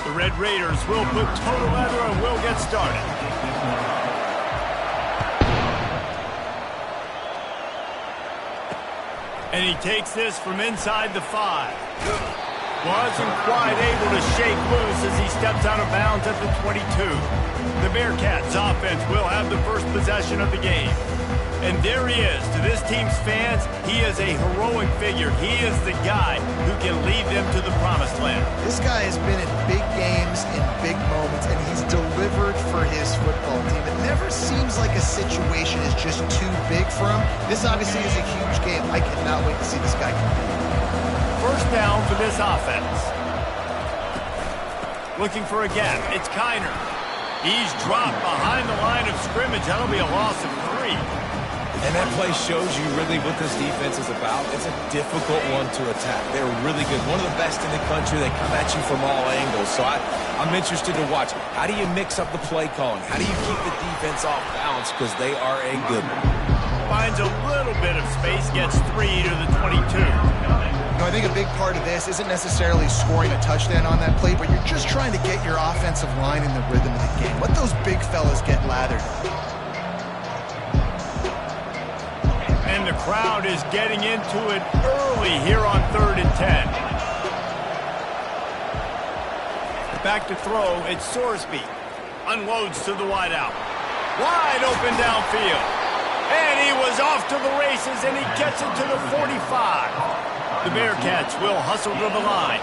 The Red Raiders will put total leather and will get started. And he takes this from inside the 5. Wasn't quite able to shake loose as he steps out of bounds at the 22. The Bearcats offense will have the first possession of the game. And there he is. To this team's fans, he is a heroic figure. He is the guy who can lead them to the promised land. This guy has been in big games, in big moments, and he's delivered for his football team. It never seems like a situation is just too big for him. This obviously is a huge game. I cannot wait to see this guy compete. First down for this offense. Looking for a gap. It's Kiner. He's dropped behind the line of scrimmage. That'll be a loss of 3. And that play shows you really what this defense is about. It's a difficult one to attack. They're really good. One of the best in the country. They come at you from all angles. So I'm interested to watch. How do you mix up the play calling? How do you keep the defense off balance? Because they are a good one. Finds a little bit of space, gets 3 to the 22. I think a big part of this isn't necessarily scoring a touchdown on that play, but you're just trying to get your offensive line in the rhythm of the game. Let those big fellas get lathered. And the crowd is getting into it early here on 3rd and 10. Back to throw, it's Sorsby. Unloads to the wideout. Wide open downfield. And he was off to the races, and he gets it to the 45. The Bearcats will hustle to the line.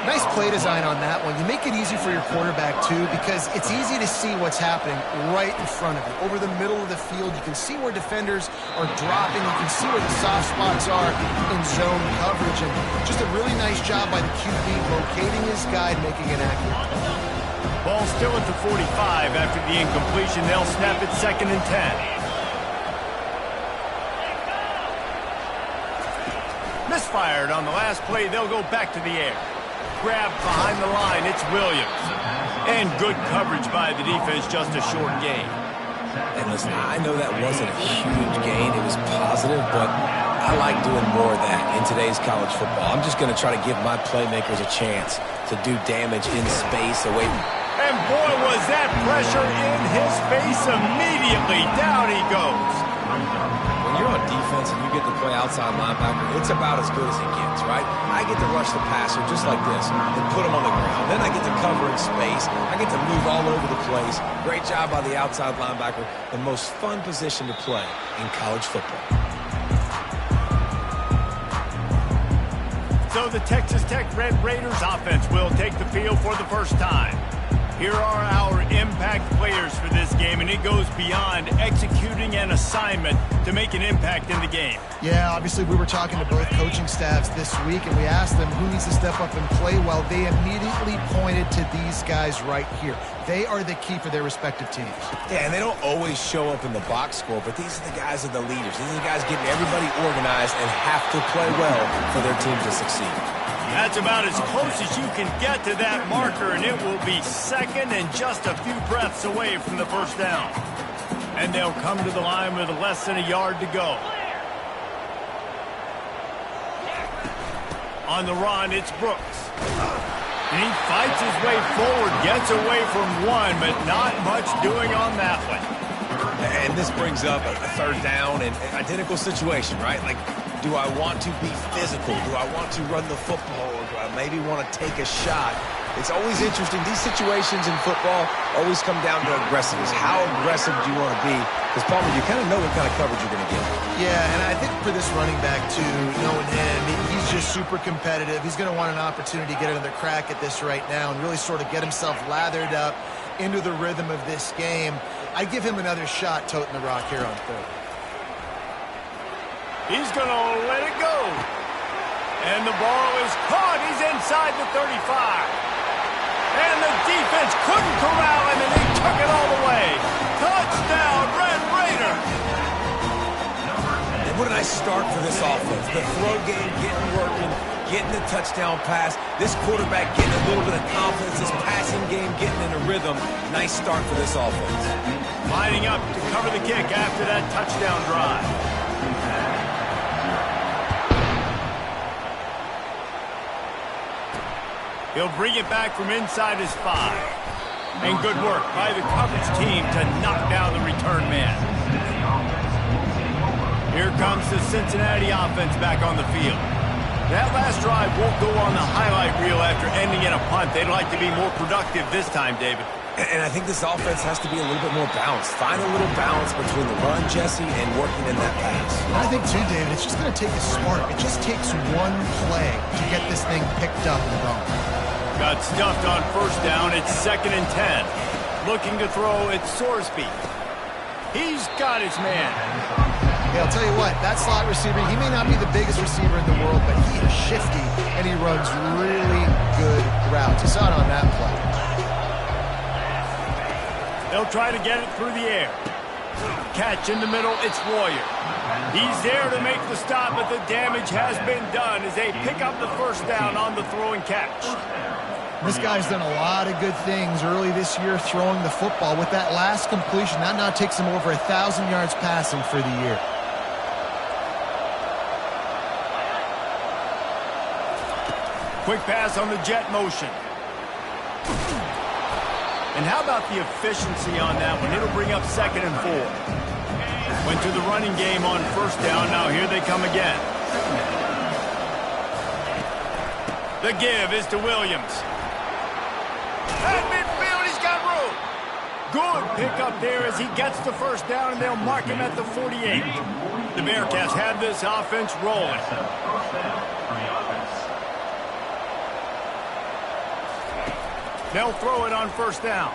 Nice play design on that one. You make it easy for your quarterback, too, because it's easy to see what's happening right in front of you. Over the middle of the field, you can see where defenders are dropping. You can see where the soft spots are in zone coverage. And just a really nice job by the QB locating his guy and making it accurate. Ball still at the 45 after the incompletion. They'll snap it 2nd and 10. Misfired on the last play. They'll go back to the air. Grabbed behind the line. It's Williams. And good coverage by the defense. Just a short gain. And listen, I know that wasn't a huge gain. It was positive, but I like doing more of that in today's college football. I'm just going to try to give my playmakers a chance to do damage in space away from... And boy, was that pressure in his face immediately. Down he goes. When you're on defense and you get to play outside linebacker, it's about as good as it gets, right? I get to rush the passer just like this and put him on the ground. Then I get to cover in space. I get to move all over the place. Great job by the outside linebacker. The most fun position to play in college football. So the Texas Tech Red Raiders offense will take the field for the first time. Here are our impact players for this game, and it goes beyond executing an assignment to make an impact in the game. Yeah, obviously we were talking to both coaching staffs this week, and we asked them who needs to step up and play well. They immediately pointed to these guys right here. They are the key for their respective teams. Yeah, and they don't always show up in the box score, but these are the guys that are the leaders. These are the guys getting everybody organized and have to play well for their team to succeed. That's about as close as you can get to that marker, and it will be 2nd and just a few breaths away from the first down. And they'll come to the line with less than a yard to go. On the run, it's Brooks. And he fights his way forward, gets away from one, but not much doing on that one. And this brings up a 3rd down and identical situation, right? Like, do I want to be physical? Do I want to run the football? Or do I maybe want to take a shot? It's always interesting. These situations in football always come down to aggressiveness. How aggressive do you want to be? Because, Palmer, you kind of know what kind of coverage you're going to get. Yeah, and I think for this running back, too, knowing him, he's just super competitive. He's going to want an opportunity to get another crack at this right now and really sort of get himself lathered up into the rhythm of this game. I give him another shot toting the rock here on 3rd. He's going to let it go. And the ball is caught. He's inside the 35. And the defense couldn't corral him, and he took it all the way. Touchdown, Red Raider. And what a nice start for this offense. The throw game getting working, getting the touchdown pass. This quarterback getting a little bit of confidence. This passing game getting in a rhythm. Nice start for this offense. Lining up to cover the kick after that touchdown drive. He'll bring it back from inside his 5. And good work by the coverage team to knock down the return man. Here comes the Cincinnati offense back on the field. That last drive won't go on the highlight reel after ending in a punt. They'd like to be more productive this time, David. And I think this offense has to be a little bit more balanced. Find a little balance between the run, Jesse, and working in that pass. I think, too, David, it's just going to take a spark. It just takes one play to get this thing picked up and going. Got stuffed on first down. It's 2nd and 10. Looking to throw, it's Sorsby. He's got his man. Yeah, I'll tell you what, that slot receiver, he may not be the biggest receiver in the world, but he is shifty, and he runs really good routes. You saw it on that play. They'll try to get it through the air. Catch in the middle, it's Royer. He's there to make the stop, but the damage has been done as they pick up the first down on the throw and catch. This guy's done a lot of good things early this year throwing the football. With that last completion, that now takes him over 1,000 yards passing for the year. Quick pass on the jet motion. And how about the efficiency on that one? It'll bring up 2nd and 4. Went to the running game on first down. Now here they come again. The give is to Williams. At midfield, he's got room. Good pickup there as he gets the first down, and they'll mark him at the 48. The Bearcats have this offense rolling. They'll throw it on first down.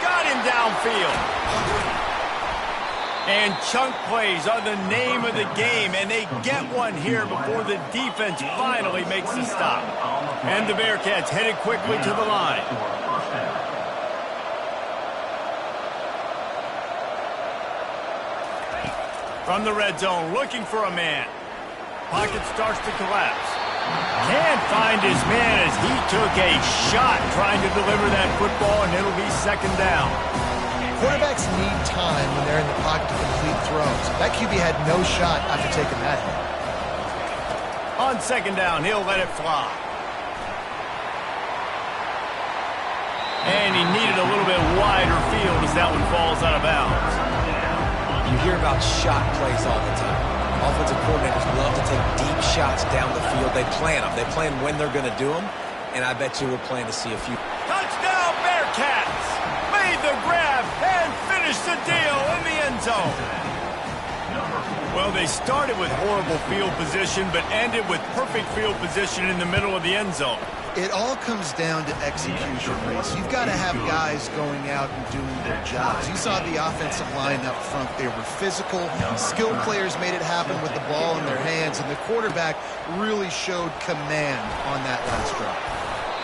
Got him downfield. And chunk plays are the name of the game, and they get one here before the defense finally makes the stop. And the Bearcats headed quickly to the line. From the red zone, looking for a man. Pocket starts to collapse. Can't find his man as he took a shot trying to deliver that football, and it'll be 2nd down. Quarterbacks need time when they're in the pocket to complete throws. That QB had no shot after taking that hit. On 2nd down, he'll let it fly. And he needed a little bit wider field as that one falls out of bounds. You hear about shot plays all the time. Offensive coordinators love to take deep shots down the field. They plan them. They plan when they're going to do them. And I bet you we'll plan to see a few. Touchdown, Bearcats! Made the grab and finished the deal in the end zone. Well, they started with horrible field position, but ended with perfect field position in the middle of the end zone. It all comes down to execution, Reese. You've got to have guys going out and doing their jobs. You saw the offensive line up front. They were physical. Skilled players made it happen with the ball in their hands, and the quarterback really showed command on that last drive.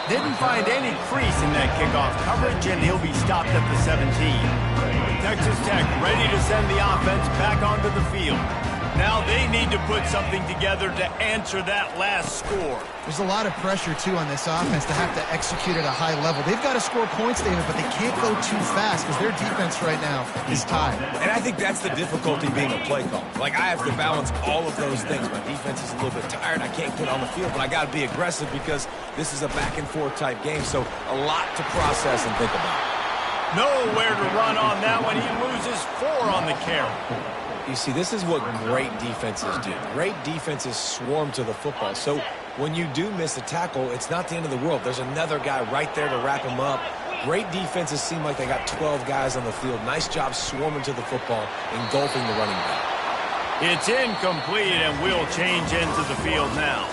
Didn't find any crease in that kickoff coverage, and he'll be stopped at the 17. Texas Tech ready to send the offense back onto the field. Now they need to put something together to answer that last score. There's a lot of pressure, too, on this offense to have to execute at a high level. They've got to score points, David, but they can't go too fast because their defense right now is tired. And I think that's the difficulty being a play caller. Like, I have to balance all of those things. My defense is a little bit tired. I can't get on the field, but I got to be aggressive because this is a back-and-forth type game, so a lot to process and think about. Nowhere to run on that one. He loses 4 on the carry. You see, this is what great defenses do. Great defenses swarm to the football. So when you do miss a tackle, it's not the end of the world. There's another guy right there to wrap him up. Great defenses seem like they got 12 guys on the field. Nice job swarming to the football, engulfing the running back. It's incomplete, and we'll change into the field now.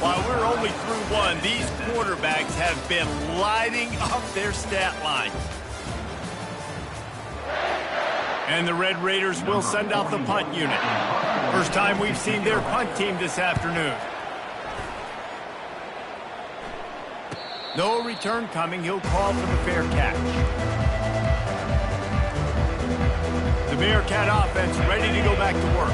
While we're only through one, these quarterbacks have been lighting up their stat line. And the Red Raiders will send out the punt unit. First time we've seen their punt team this afternoon. No return coming. He'll call for the fair catch. The Bearcat offense ready to go back to work.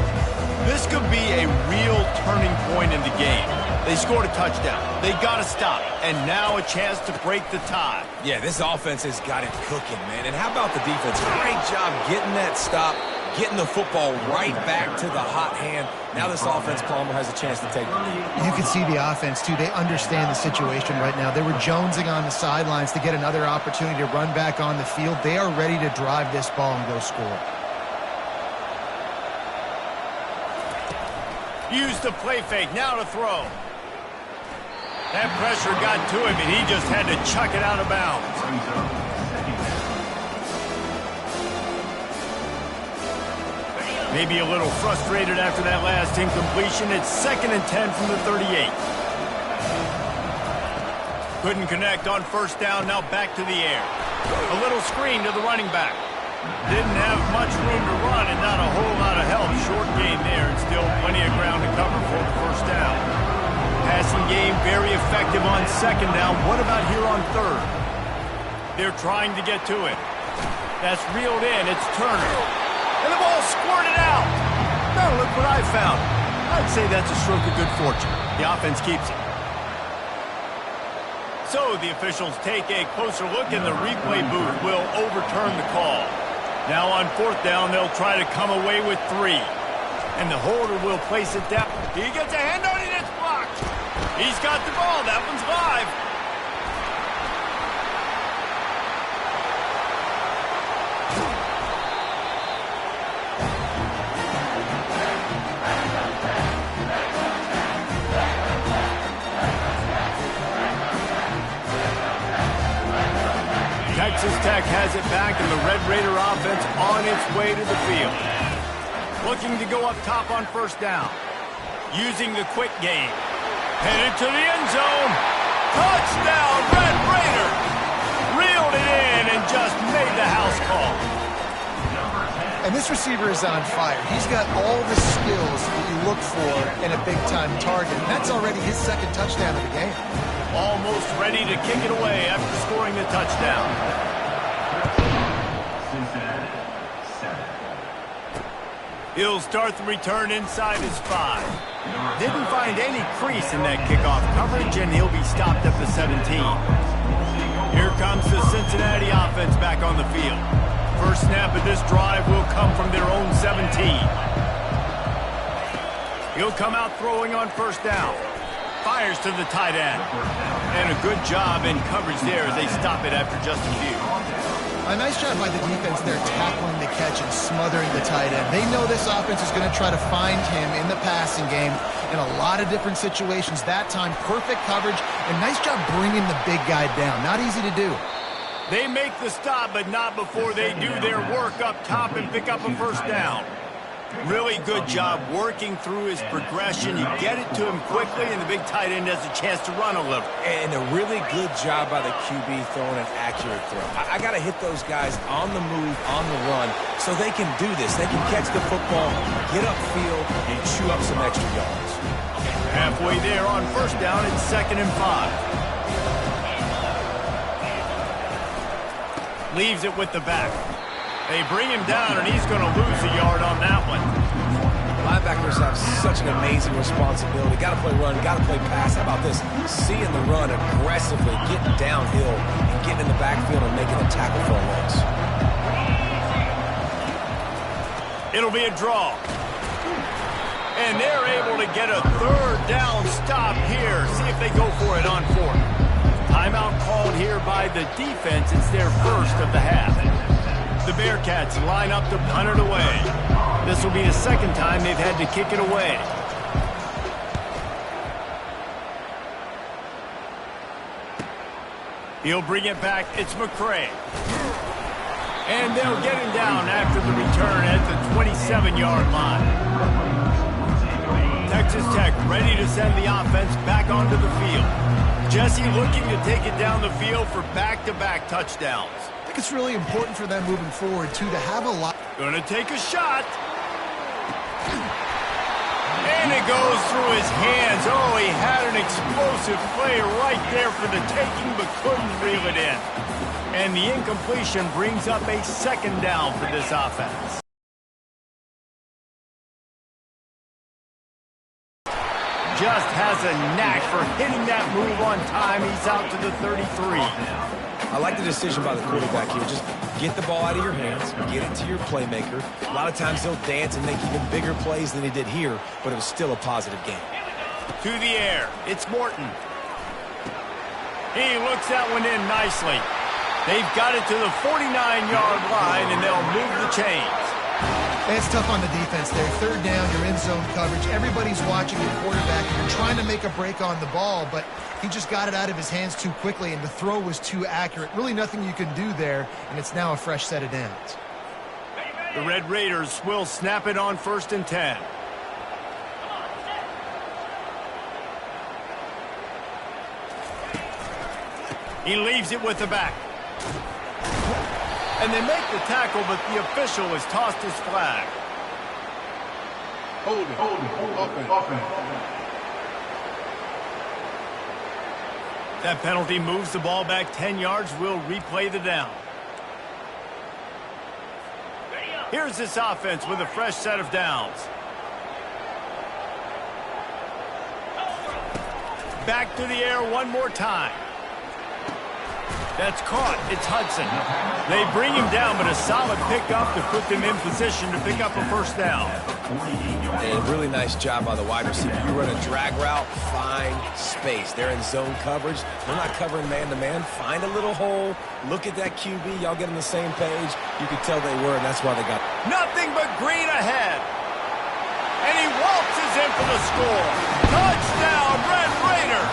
This could be a real turning point in the game. They scored a touchdown. They got to stop. And now a chance to break the tie. Yeah, this offense has got it cooking, man. And how about the defense? Great job getting that stop, getting the football right back to the hot hand. Now this offense, Palmer, has a chance to take it. You can see the offense, too. They understand the situation right now. They were jonesing on the sidelines to get another opportunity to run back on the field. They are ready to drive this ball and go score. Use the play fake, now to throw. That pressure got to him, and he just had to chuck it out of bounds. Maybe a little frustrated after that last incompletion. It's 2nd and 10 from the 38. Couldn't connect on first down, now back to the air. A little screen to the running back. Didn't have much room to run and not a whole lot of help. Short gain there and still plenty of ground to cover for the first down. Passing game very effective on 2nd down. What about here on 3rd? They're trying to get to it. That's reeled in. It's Turner. And the ball squirted out. Now look what I found. I'd say that's a stroke of good fortune. The offense keeps it. So the officials take a closer look and the replay booth will overturn the call. Now on 4th down, they'll try to come away with 3. And the holder will place it down. He gets a hand on it, it's blocked. He's got the ball, that one's live. Texas Tech has it back, and the Red Raider offense on its way to the field. Looking to go up top on 1st down. Using the quick game. Headed to the end zone. Touchdown, Red Raider! Reeled it in and just made the house call. And this receiver is on fire. He's got all the skills that you look for in a big-time target. And that's already his 2nd touchdown of the game. Almost ready to kick it away after scoring the touchdown. He'll start the return inside his 5. Didn't find any crease in that kickoff coverage, and he'll be stopped at the 17. Here comes the Cincinnati offense back on the field. First snap of this drive will come from their own 17. He'll come out throwing on 1st down. Fires to the tight end. And a good job in coverage there as they stop it after just a few. A nice job by the defense there tackling the catch and smothering the tight end. They know this offense is going to try to find him in the passing game in a lot of different situations. That time, perfect coverage, and nice job bringing the big guy down. Not easy to do. They make the stop, but not before they do their work up top and pick up a 1st down. Really good job working through his progression. You get it to him quickly, and the big tight end has a chance to run a little. And a really good job by the QB throwing an accurate throw. I got to hit those guys on the move, on the run, so they can do this. They can catch the football, get upfield, and chew up some extra yards. Halfway there on 1st down, it's 2nd and 5. Leaves it with the back. They bring him down, and he's going to lose a yard on that one. Linebackers have such an amazing responsibility. Got to play run, got to play pass. How about this? Seeing the run aggressively, getting downhill, and getting in the backfield and making a tackle for a loss. It'll be a draw. And they're able to get a 3rd down stop here. See if they go for it on 4th. Timeout called here by the defense. It's their 1st of the half. The Bearcats line up to punt it away. This will be the 2nd time they've had to kick it away. He'll bring it back. It's McCray. And they'll get him down after the return at the 27-yard line. Texas Tech ready to send the offense back onto the field. Jesse looking to take it down the field for back-to-back touchdowns. I think it's really important for them moving forward, too, to have a lot. Gonna take a shot. And it goes through his hands. Oh, he had an explosive play right there for the taking, but couldn't reel it in. And the incompletion brings up a 2nd down for this offense. just has a knack for hitting that move on time. He's out to the 33. I like the decision by the quarterback here. Just get the ball out of your hands, get it to your playmaker. A lot of times he'll dance and make even bigger plays than he did here, but it was still a positive game. To the air, it's Morton. He looks that one in nicely. They've got it to the 49-yard line, and they'll move the chains. It's tough on the defense there. Third down, you're in zone coverage. Everybody's watching the quarterback. You're trying to make a break on the ball, but he just got it out of his hands too quickly, and the throw was too accurate. Really nothing you can do there, and it's now a fresh set of downs. The Red Raiders will snap it on 1st and 10. He leaves it with the back. And they make the tackle, but the official has tossed his flag. Hold it. Offense. That penalty moves the ball back 10 yards. We'll replay the down. Here's this offense with a fresh set of downs. Back to the air one more time. That's caught. It's Hudson. They bring him down, but a solid pickup to put them in position to pick up a first down. And a really nice job by the wide receiver. You run a drag route, find space. They're in zone coverage. They're not covering man-to-man. Find a little hole. Look at that QB. Y'all get on the same page. You could tell they were, and that's why they got it. Nothing but green ahead. And he waltzes in for the score. Touchdown, Red Raider.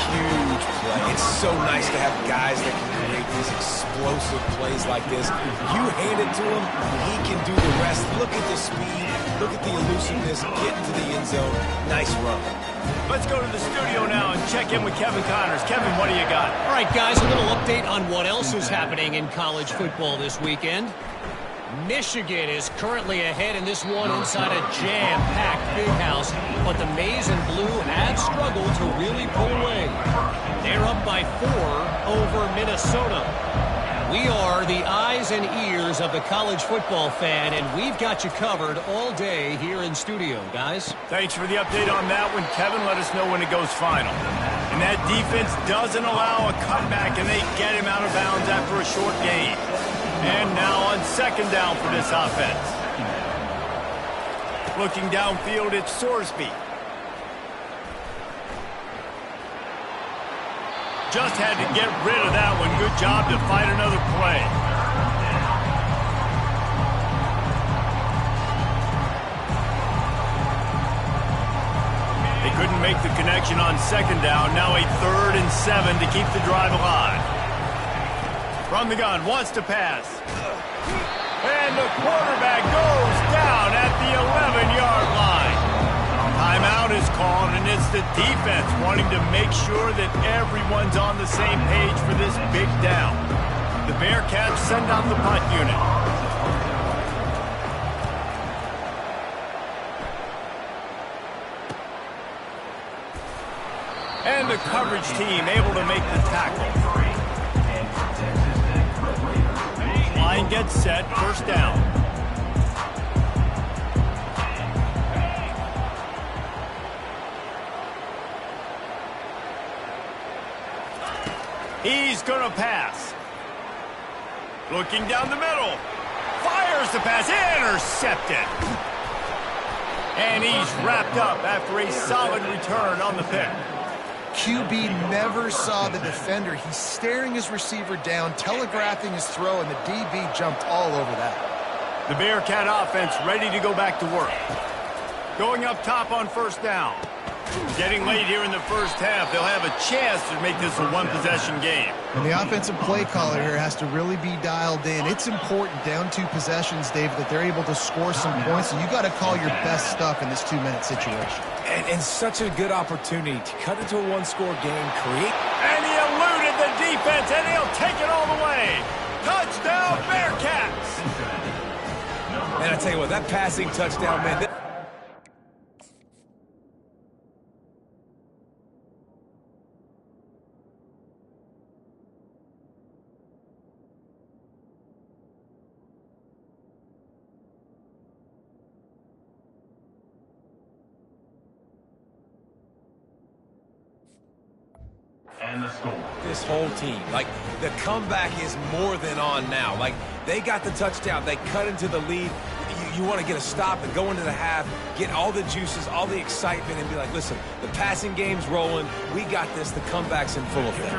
Huge play. It's so nice to have guys that can create these explosive plays like this. You hand it to him, he can do the rest. Look at the speed. Look at the elusiveness. Get into the end zone. Nice run. Let's go to the studio now and check in with Kevin Connors. Kevin, what do you got? All right, guys, a little update on what else is happening in college football this weekend. Michigan is currently ahead in this one inside a jam-packed big house, but the Maize and Blue have struggled to really pull away. They're up by 4 over Minnesota. We are the eyes and ears of the college football fan, and we've got you covered all day here in studio, guys. Thanks for the update on that one, Kevin. Let us know when it goes final. And that defense doesn't allow a cutback, and they get him out of bounds after a short gain. And now on 2nd down for this offense. Looking downfield, it's Sorsby. Just had to get rid of that one. Good job to fight another play. They couldn't make the connection on 2nd down. Now a 3rd and 7 to keep the drive alive. From the gun, wants to pass. And the quarterback goes down at the 11-yard line. Timeout is called, and it's the defense wanting to make sure that everyone's on the same page for this big down. The Bearcats send out the punt unit. And the coverage team able to make the tackle. Line gets set, 1st down. He's going to pass. Looking down the middle. Fires the pass. Intercepted. And he's wrapped up after a solid return on the pick. QB never saw the defender. He's staring his receiver down, telegraphing his throw, and the DB jumped all over that. The Bearcat offense ready to go back to work. Going up top on 1st down. Getting late here in the first half, they'll have a chance to make this a one-possession game. And the offensive play caller here has to really be dialed in. It's important down 2 possessions, David, that they're able to score some points, and you got to call your best stuff in this 2-minute situation. And such a good opportunity to cut into a one-score game, create. And he eluded the defense, and he'll take it all the way. Touchdown, Bearcats! And I tell you what, that passing touchdown, man. And the score. This whole team, like, the comeback is more than on now. Like, they got the touchdown. They cut into the lead. You want to get a stop and go into the half, get all the juices, all the excitement, and be like, listen, the passing game's rolling. We got this. The comeback's in full effect.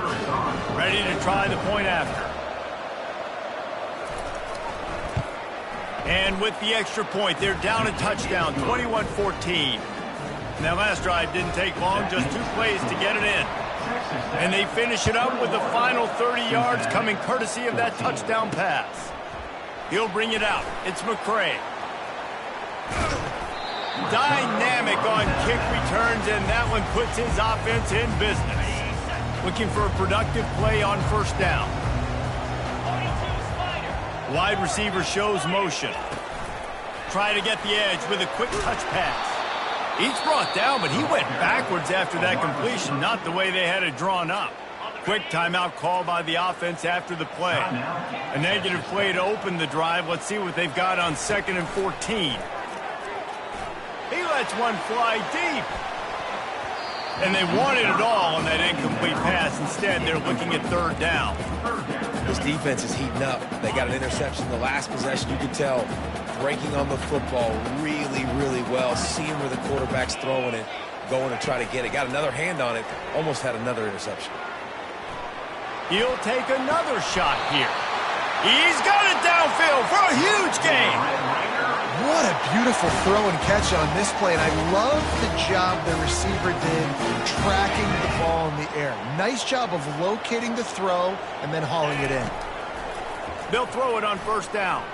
Ready to try the point after. And with the extra point, they're down a touchdown, 21-14. That last drive didn't take long, just 2 plays to get it in. And they finish it up with the final 30 yards coming courtesy of that touchdown pass. He'll bring it out. It's McCray. Dynamic on kick returns, and that one puts his offense in business. Looking for a productive play on first down. Wide receiver shows motion. Try to get the edge with a quick touch pass. He's brought down, but he went backwards after that completion, not the way they had it drawn up. Quick timeout call by the offense after the play. A negative play to open the drive. Let's see what they've got on 2nd and 14. He lets one fly deep. And they wanted it all on that incomplete pass. Instead, they're looking at 3rd down. This defense is heating up. They got an interception the last possession. You could tell breaking on the football really, really well. Seeing where the quarterback's throwing it, going to try to get it. Got another hand on it. Almost had another interception. He'll take another shot here. He's got it downfield for a huge gain. What a beautiful throw and catch on this play, and I love the job the receiver did tracking the ball in the air. Nice job of locating the throw and then hauling it in. They'll throw it on 1st down.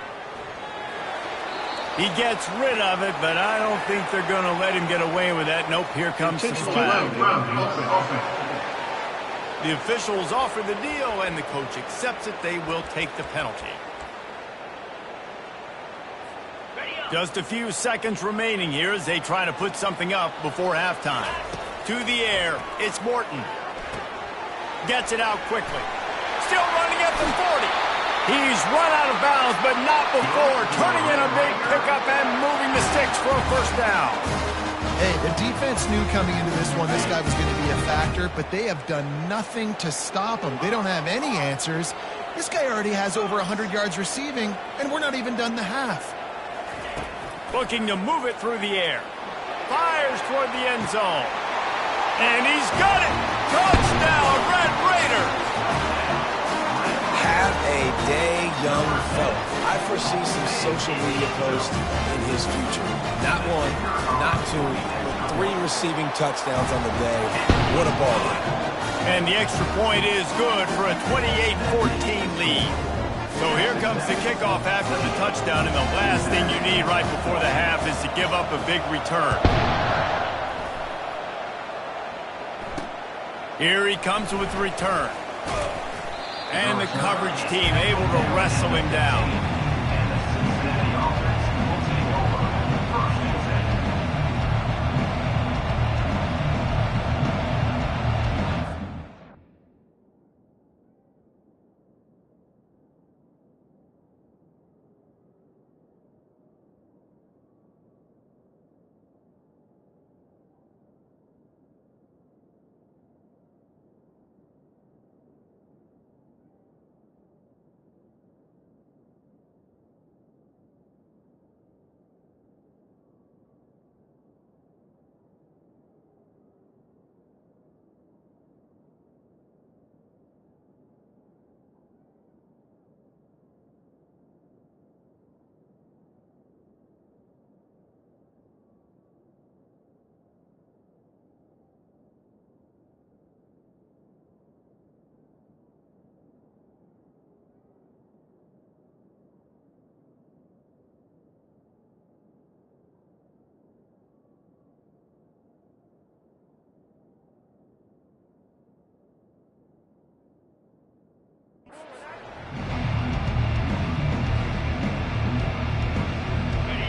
He gets rid of it, but I don't think they're going to let him get away with that. Nope, here comes the flag. The officials offer the deal, and the coach accepts it. They will take the penalty. Just a few seconds remaining here as they try to put something up before halftime. To the air, it's Morton. Gets it out quickly. Still running at the 40. He's run out of bounds, but not before turning in a big pickup and moving the sticks for a 1st down. Hey, the defense knew coming into this one this guy was going to be a factor, but they have done nothing to stop him. They don't have any answers. This guy already has over 100 yards receiving, and we're not even done the half. Looking to move it through the air. Fires toward the end zone. And he's got it! Touchdown, Red Raiders! Have a day, young fella. I foresee some social media posts in his future. Not 1, not 2, but 3 receiving touchdowns on the day. What a ball game. And the extra point is good for a 28-14 lead. So here comes the kickoff after the touchdown, and the last thing you need right before the half is to give up a big return. Here he comes with the return. And the coverage team able to wrestle him down.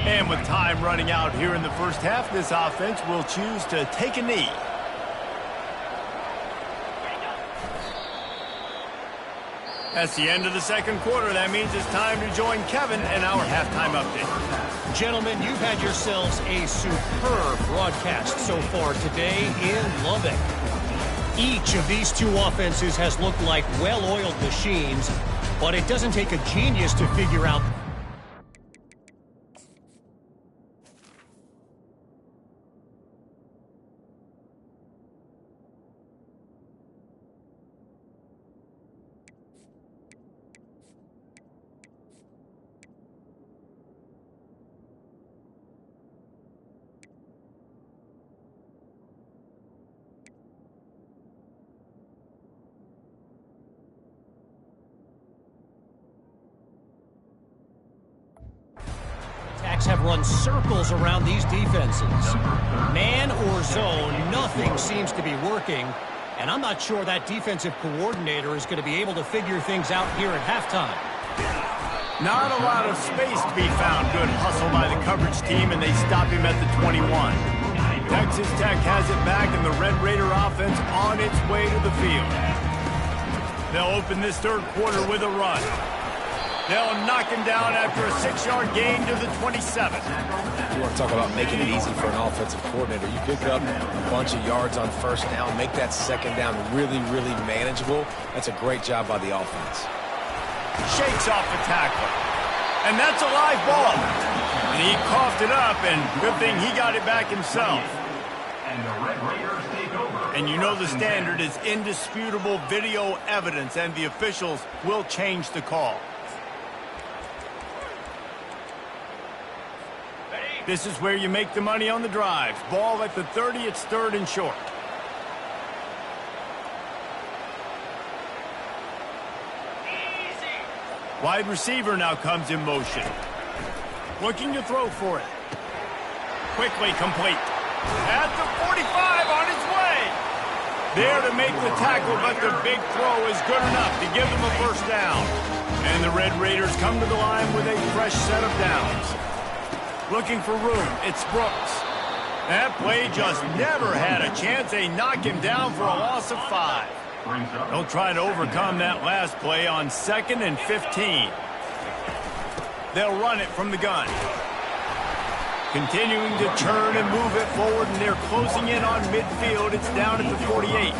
And with time running out here in the first half, this offense will choose to take a knee. That's the end of the 2nd quarter. That means it's time to join Kevin and our halftime update. Gentlemen, you've had yourselves a superb broadcast so far today in Lubbock. Each of these two offenses has looked like well-oiled machines, but it doesn't take a genius to figure out. Have run circles around these defenses. Man or zone, nothing seems to be working, and I'm not sure that defensive coordinator is going to be able to figure things out here at halftime. Not a lot of space to be found. Good hustle by the coverage team, and they stop him at the 21. Texas Tech has it back, and the Red Raider offense on its way to the field. They'll open this third quarter with a run. They'll knock him down after a 6-yard gain to the 27. You want to talk about making it easy for an offensive coordinator. You pick up a bunch of yards on first down, make that second down really, really manageable. That's a great job by the offense. Shakes off the tackle. And that's a live ball. And he coughed it up, and good thing he got it back himself. And the Red Raiders take over. And you know the standard is indisputable video evidence, and the officials will change the call. This is where you make the money on the drives. Ball at the 30, it's third and short. Easy. Wide receiver now comes in motion. Looking to throw for it. Quickly complete. At the 45 on his way. There to make the tackle, but the big throw is good enough to give them a first down. And the Red Raiders come to the line with a fresh set of downs. Looking for room, it's Brooks. That play just never had a chance. They knock him down for a loss of 5. They'll try to overcome that last play on 2nd and 15. They'll run it from the gun. Continuing to turn and move it forward, and they're closing in on midfield. It's down at the 48.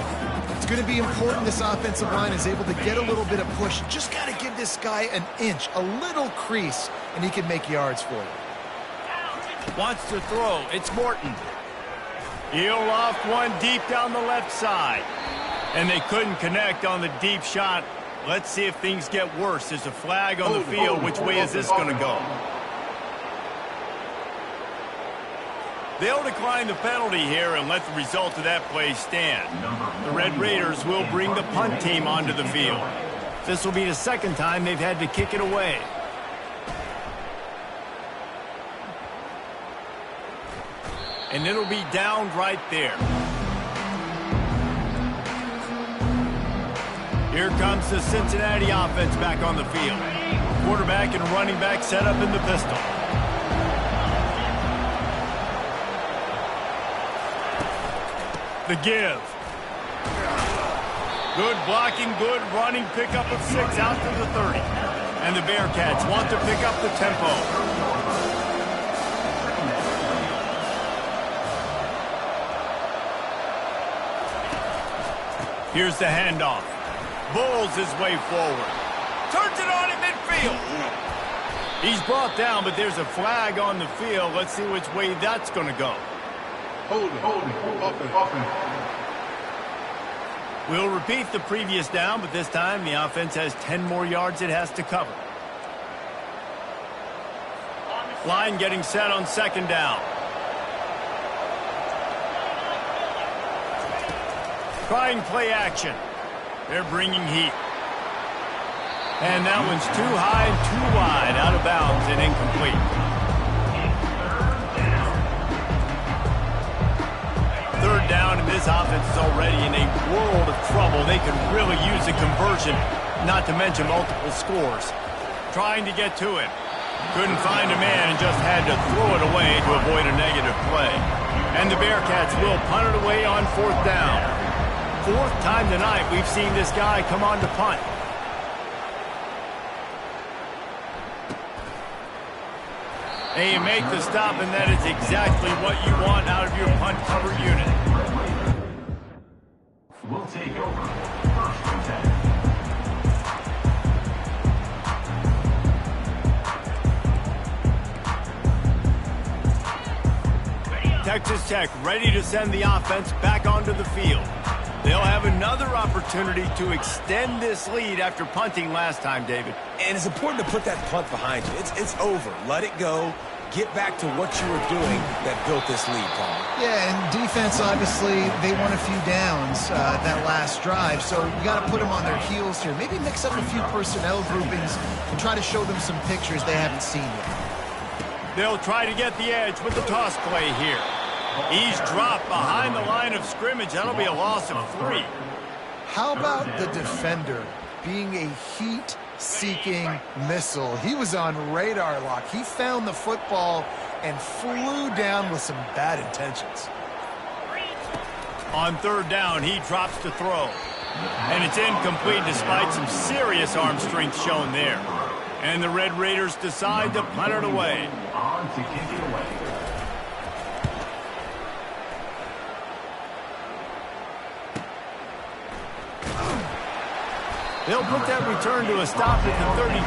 It's going to be important this offensive line is able to get a little bit of push. Just got to give this guy an inch, a little crease, and he can make yards for you. Wants to throw. It's Morton. He'll loft one deep down the left side. And they couldn't connect on the deep shot. Let's see if things get worse. There's a flag on the field. Which way is this going to go? They'll decline the penalty here and let the result of that play stand. The Red Raiders will bring the punt team onto the field. This will be the second time they've had to kick it away. And it'll be downed right there. Here comes the Cincinnati offense back on the field. Quarterback and running back set up in the pistol. The give. Good blocking, good running, pickup of 6 out to the 30. And the Bearcats want to pick up the tempo. Here's the handoff. Bowls his way forward. Turns it on in midfield. He's brought down, but there's a flag on the field. Let's see which way that's going to go. Hold it. We'll repeat the previous down, but this time the offense has 10 more yards it has to cover. Line getting set on 2nd down. Trying play action. They're bringing heat. And that one's too high and too wide, out of bounds and incomplete. Third down, and this offense is already in a world of trouble. They could really use a conversion, not to mention multiple scores. Trying to get to him. Couldn't find a man and just had to throw it away to avoid a negative play. And the Bearcats will punt it away on 4th down. 4th time tonight we've seen this guy come on to punt. And you make the stop, and that is exactly what you want out of your punt cover unit. take over. First and 10. Texas Tech ready to send the offense back onto the field. They'll have another opportunity to extend this lead after punting last time, David. And it's important to put that punt behind you. It's over. Let it go. Get back to what you were doing that built this lead, Paul. Yeah, and defense, obviously, they won a few downs that last drive, so you got to put them on their heels here. Maybe mix up a few personnel groupings and try to show them some pictures they haven't seen yet. They'll try to get the edge with the toss play here. He's dropped behind the line of scrimmage. That'll be a loss of 3. How about the defender being a heat-seeking missile? He was on radar lock. He found the football and flew down with some bad intentions. On third down, he drops to throw. And it's incomplete despite some serious arm strength shown there. And the Red Raiders decide to punt it away. On to kick it away. They'll put that return to a stop at the 30.